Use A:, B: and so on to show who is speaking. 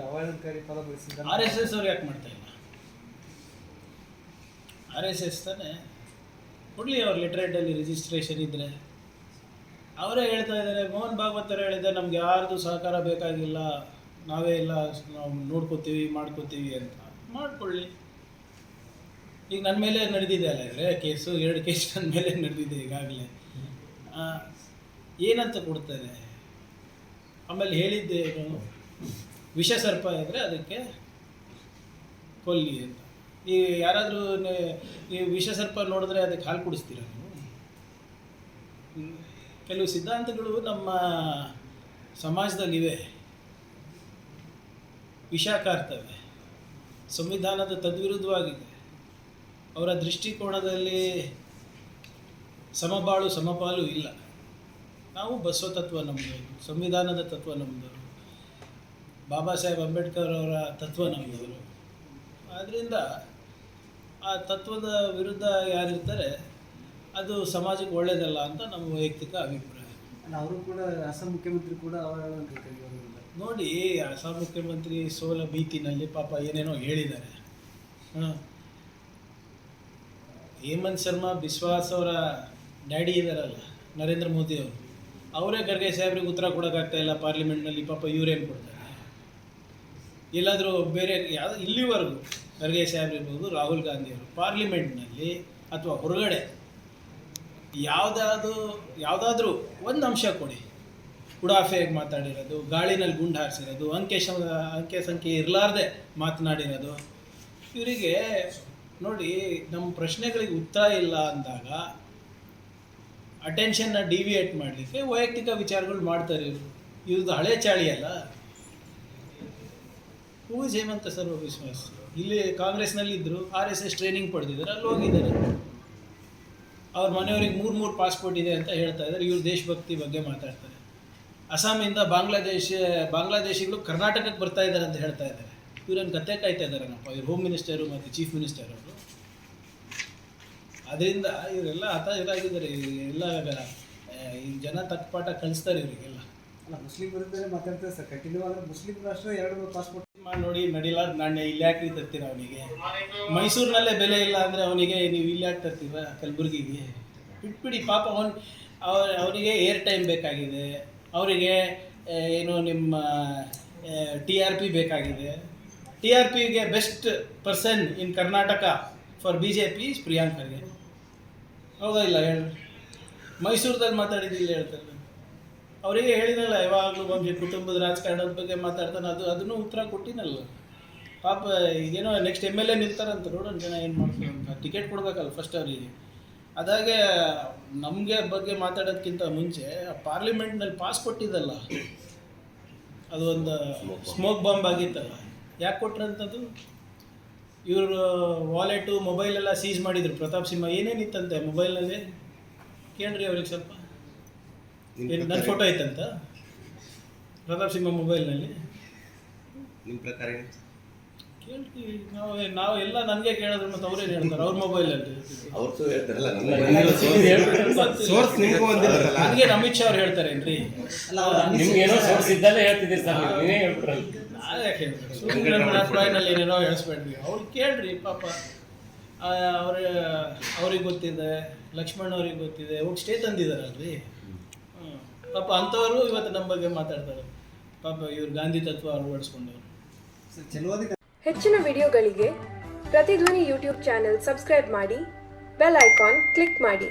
A: ಅವಹೇಳನಕಾರಿ ಪದ ಬಳಸಿದ್ದಾರೆ.
B: RSS ಅವ್ರು ಯಾಕೆ ಮಾಡ್ತಾ ಇಲ್ಲ? RSS ತಾನೇ ಕೊಡಲಿ, ಅವ್ರ ಲಿಟ್ರೇಟಲ್ಲಿ ರಿಜಿಸ್ಟ್ರೇಷನ್ ಇದ್ದರೆ. ಅವರೇ ಹೇಳ್ತಾ ಇದ್ದಾರೆ, ಮೋಹನ್ ಭಾಗವತ್ ಅವರು ಹೇಳಿದ್ದಾರೆ, ನಮ್ಗೆ ಯಾರ್ದು ಸಹಕಾರ ಬೇಕಾಗಿಲ್ಲ, ನಾವೇ ಎಲ್ಲ ನಾವು ನೋಡ್ಕೋತೀವಿ ಮಾಡ್ಕೋತೀವಿ ಅಂತ. ಮಾಡ್ಕೊಳ್ಳಿ. ಈಗ ನನ್ನ ಮೇಲೆ ನಡೆದಿದೆ ಅಲ್ಲ ಇದ್ರೆ ಕೇಸು, 2 ಕೇಸ್ ನನ್ನ ಮೇಲೆ ನಡೆದಿದೆ ಈಗಾಗಲೇ. ಏನಂತ ಕೊಡ್ತಾರೆ? ಆಮೇಲೆ ಹೇಳಿದ್ದೆ ಏನು, ವಿಷ ಸರ್ಪ ಇದ್ದರೆ ಅದಕ್ಕೆ ಕೊಲ್ಲಿ ಅಂತ. ಈ ಯಾರಾದರೂ ಈ ವಿಷ ಸರ್ಪ ನೋಡಿದ್ರೆ ಅದಕ್ಕೆ ಹಾಲು ಕುಡಿಸ್ತೀರ ನೀವು? ಕೆಲವು ಸಿದ್ಧಾಂತಗಳು ನಮ್ಮ ಸಮಾಜದಲ್ಲಿವೆ, ವಿಷ ಕಾರ್ತವೆ, ಸಂವಿಧಾನದ ತದ್ವಿರುದ್ಧವಾಗಿದೆ. ಅವರ ದೃಷ್ಟಿಕೋನದಲ್ಲಿ ಸಮಬಾಳು ಸಮಪಾಲು ಇಲ್ಲ. ನಾವು ಬಸವ ತತ್ವ ನಮ್ಮದು, ಸಂವಿಧಾನದ ತತ್ವ ನಮ್ಮದು, ಬಾಬಾ ಸಾಹೇಬ್ ಅಂಬೇಡ್ಕರ್ ಅವರ ತತ್ವ ನಮ್ಮದವರು. ಆದ್ದರಿಂದ ಆ ತತ್ವದ ವಿರುದ್ಧ ಯಾರಿರ್ತಾರೆ ಅದು ಸಮಾಜಕ್ಕೆ ಒಳ್ಳೆಯದಲ್ಲ ಅಂತ ನಮ್ಮ ವೈಯಕ್ತಿಕ ಅಭಿಪ್ರಾಯ.
A: ಅವರು ಕೂಡ ಅಸ್ಸಾಂ ಮುಖ್ಯಮಂತ್ರಿ ಕೂಡ
B: ನೋಡಿ, ಅಸ್ಸಾಂ ಮುಖ್ಯಮಂತ್ರಿ ಸೋಲ ಭೀತಿನಲ್ಲಿ ಪಾಪ ಏನೇನೋ ಹೇಳಿದ್ದಾರೆ. ಹೇಮಂತ್ ಶರ್ಮಾ ಬಿಸ್ವಾಸ್ ಅವರ ಡ್ಯಾಡಿ ಇದ್ದಾರಲ್ಲ, ನರೇಂದ್ರ ಮೋದಿ ಅವರು, ಅವರೇ ಖರ್ಗೆ ಸಾಹೇಬ್ರಿಗೆ ಉತ್ತರ ಕೊಡೋಕ್ಕಾಗ್ತಾ ಇಲ್ಲ ಪಾರ್ಲಿಮೆಂಟ್ನಲ್ಲಿ. ಪಾಪ ಇವರೇನು ಕೊಡ್ತಾರೆ? ಎಲ್ಲಾದರೂ ಬೇರೆ ಯಾವುದು ಇಲ್ಲಿವರೆಗೂ ಖರ್ಗೆ ಸಾಹೇಬ್ರು ಇರ್ಬೋದು, ರಾಹುಲ್ ಗಾಂಧಿ ಅವರು ಪಾರ್ಲಿಮೆಂಟ್ನಲ್ಲಿ ಅಥವಾ ಹೊರಗಡೆ ಯಾವುದಾದ್ರೂ ಒಂದು ಅಂಶ ಕೊಡಿ. ಉಡಾಫೆಯಾಗಿ ಮಾತಾಡಿರೋದು, ಗಾಳಿನಲ್ಲಿ ಗುಂಡು ಹಾರಿಸಿರೋದು, ಅಂಕೆ ಸಂಖ್ಯೆ ಇರಲಾರ್ದೆ ಮಾತನಾಡಿರೋದು. ಇವರಿಗೆ ನೋಡಿ, ನಮ್ಮ ಪ್ರಶ್ನೆಗಳಿಗೆ ಉತ್ತರ ಇಲ್ಲ ಅಂದಾಗ ಅಟೆನ್ಷನ್ನ ಡಿವಿಯೇಟ್ ಮಾಡಲಿಕ್ಕೆ ವೈಯಕ್ತಿಕ ವಿಚಾರಗಳು ಮಾಡ್ತಾರೆ ಇವರು. ಇವ್ರದ್ದು ಹಳೆ ಚಾಳಿ ಅಲ್ಲ. ಹೂ ಇಸ್ ಹೇಮಂತ ಸರ್ವ ವಿಶ್ವಾಸ್? ಇಲ್ಲಿ ಕಾಂಗ್ರೆಸ್ನಲ್ಲಿದ್ದರು, RSS ಟ್ರೈನಿಂಗ್ ಪಡೆದಿದ್ದಾರೆ, ಅಲ್ಲಿ ಹೋಗಿದ್ದಾರೆ. ಅವ್ರ ಮನೆಯವ್ರಿಗೆ 3 ಪಾಸ್ಪೋರ್ಟ್ ಇದೆ ಅಂತ ಹೇಳ್ತಾ ಇದ್ದಾರೆ. ಇವ್ರು ದೇಶಭಕ್ತಿ ಬಗ್ಗೆ ಮಾತಾಡ್ತಾರೆ. ಅಸ್ಸಾಮಿಂದ ಬಾಂಗ್ಲಾದೇಶಿಗಳು ಕರ್ನಾಟಕಕ್ಕೆ ಬರ್ತಾ ಇದ್ದಾರೆ ಅಂತ ಹೇಳ್ತಾ ಇದ್ದಾರೆ. ಇವ್ರನ್ನ ಕತ್ತೆ ಕಾಯ್ತಾ ಇದ್ದಾರನಪ್ಪ ಇವ್ರು, ಹೋಮ್ ಮಿನಿಸ್ಟರು ಮತ್ತು ಚೀಫ್ ಮಿನಿಸ್ಟರ್ ಅವರು. ಅದರಿಂದ ಇವರೆಲ್ಲ ಇದಾಗಿದ್ದಾರೆ. ಎಲ್ಲ ಈ ಜನ ತಕ್ಕಪಾಠ ಕಳಿಸ್ತಾರೆ ಇವರಿಗೆಲ್ಲ.
A: ಅಲ್ಲ, ಮುಸ್ಲಿಂ ವಿರುದ್ಧನೇ ಮಾತಾಡ್ತಾರೆ ಸರ್. ಕಂಟಿನ್ಯೂ ಆದರೆ ಮುಸ್ಲಿಂ ರಾಷ್ಟ್ರ 2 ಪಾಸ್ಪೋರ್ಟ್
B: ನೋಡಿ, ನಡಿಲಾರ್ದ ನಾಣ್ಯ ಇಲ್ಲಿ ಯಾಕೆ ತರ್ತೀರ ಅವನಿಗೆ? ಮೈಸೂರಿನಲ್ಲೇ ಬೆಲೆ ಇಲ್ಲ ಅಂದರೆ ಅವನಿಗೆ ನೀವು ಇಲ್ಲಿ ಯಾಕೆ ತರ್ತೀರ ಕಲಬುರ್ಗಿಗೆ? ಬಿಟ್ಬಿಡಿ ಪಾಪ. ಅವನಿಗೆ ಏರ್ ಟೈಮ್ ಬೇಕಾಗಿದೆ, ಅವರಿಗೆ ಏನು ನಿಮ್ಮ TRP ಬೇಕಾಗಿದೆ. TRPಗೆ best person in Karnataka for BJP is Priyank Kharge. ಹೌದಾ ಇಲ್ಲ ಹೇಳಿ? ಮೈಸೂರದಲ್ಲಿ ಮಾತಾಡಿದ್ದಿಲ್ಲ ಹೇಳ್ತಾರೆ. ಅವರಿಗೆ ಹೇಳಿದಲ್ಲ, ಯಾವಾಗಲೂ ಒಂದು ಕುಟುಂಬದ ರಾಜಕಾರಣದ ಬಗ್ಗೆ ಮಾತಾಡ್ತಾನೆ. ಅದನ್ನು ಉತ್ತರ ಕೊಟ್ಟಿನಲ್ಲ ಪಾಪ. ಈಗೇನೋ ನೆಕ್ಸ್ಟ್ MLA ನಿಲ್ತಾರಂತ, ನೋಡೋಣ ಜನ ಏನು ಮಾಡ್ತಾರೆ ಅಂತ. ಟಿಕೆಟ್ ಕೊಡಬೇಕಲ್ಲ ಫಸ್ಟ್ ಅವರಿಗೆ. ಅದಾಗೆ ನಮಗೆ ಬಗ್ಗೆ ಮಾತಾಡೋದಕ್ಕಿಂತ ಮುಂಚೆ ಪಾರ್ಲಿಮೆಂಟ್ನಲ್ಲಿ ಪಾಸ್ ಕೊಟ್ಟಿದ್ದಲ್ಲ, ಅದು ಒಂದು ಸ್ಮೋಕ್ ಬಾಂಬ್ ಆಗಿತ್ತಲ್ಲ. ಯಾಕೆ ಕೊಟ್ರಂಥದ್ದು? ಇವರು ವಾಲೆಟು ಮೊಬೈಲೆಲ್ಲ ಸೀಸ್ ಮಾಡಿದರು. ಪ್ರತಾಪ್ ಸಿಂಹ ಏನೇನಿತ್ತಂತೆ ಮೊಬೈಲ್ನಲ್ಲಿ ಕೇಳ್ರಿ ಅವ್ರಿಗೆ ಸ್ವಲ್ಪ. ನನ್ನ ಫೋಟೋ ಐತಂತ ಪ್ರತಾಪ್ ಸಿಂಹ ಮೊಬೈಲ್ನಲ್ಲಿ.
C: ನಿಮ್ಮ ಪ್ರಕಾರ
B: ಕೇಳ್ತೀವಿ ನಾವು ಎಲ್ಲ ನನಗೆ ಕೇಳಿದ್ರು, ಮತ್ತು ಅವ್ರೇನು ಹೇಳ್ತಾರೆ ಅವ್ರ ಮೊಬೈಲಲ್ಲಿ. ನನಗೆ ಅಮಿತ್ ಶಾ ಅವ್ರು ಹೇಳ್ತಾರೆ ಏನ್ರಿ? ನಾಳೆ ಯಾಕೆ ಹೇಳ್ತಾರೆ? ಏನೇನೋ ಹೇಳಿಸ್ಬೇಡ್ರಿ. ಅವ್ರಿಗೆ ಕೇಳ್ರಿ ಪಾಪ. ಅವ್ರಿಗೆ ಗೊತ್ತಿದೆ, ಲಕ್ಷ್ಮಣ್ ಅವ್ರಿಗೆ ಗೊತ್ತಿದೆ, ಹೋಗಿ ಸ್ಟೇ ತಂದಿದ್ದಾರಲ್ರಿ. ಪಾಪ ಅಂಥವರು ಇವತ್ತು ನಮ್ಮ ಬಗ್ಗೆ ಮಾತಾಡ್ತಾರೆ. ಪಾಪ ಇವ್ರು ಗಾಂಧಿ ತತ್ವ ಅಳವಡಿಸ್ಕೊಂಡವ್ರು.
D: ಹೆಚ್ಚಿನ ವಿಡಿಯೋಗಳಿಗೆ ಪ್ರತಿಧ್ವನಿ ಯೂಟ್ಯೂಬ್ ಚಾನೆಲ್ ಸಬ್ಸ್ಕ್ರೈಬ್ ಮಾಡಿ, ಬೆಲ್ ಐಕಾನ್ ಕ್ಲಿಕ್ ಮಾಡಿ.